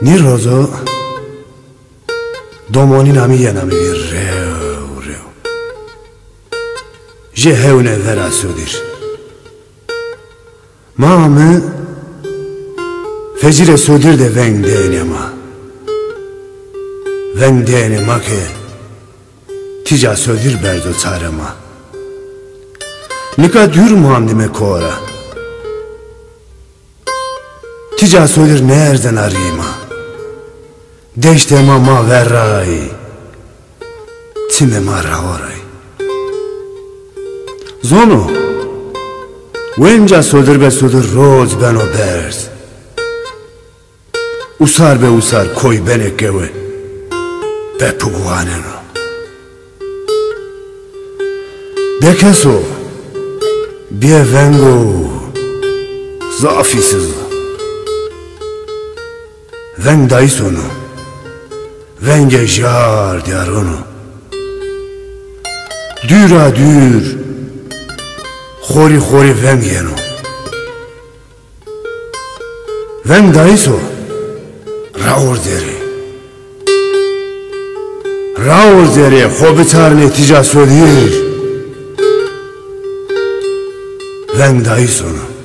Nirozo domoni nami yanami reu je heune vera sudir mame fecire sudir de vengdenema ke tica sudir berdo çarema nika dür muhamdime kora tica sudir nereden arayma deşte mama verray time mara oray zono wenja sodir be sodir roz beno berz usar be usar koy benekewe be puguaneno bekeso bie vengo zafisiz veng daisono venge jar diarono düra dür khori veng yeno veng daiso raur dere khobitar netija södir veng daisono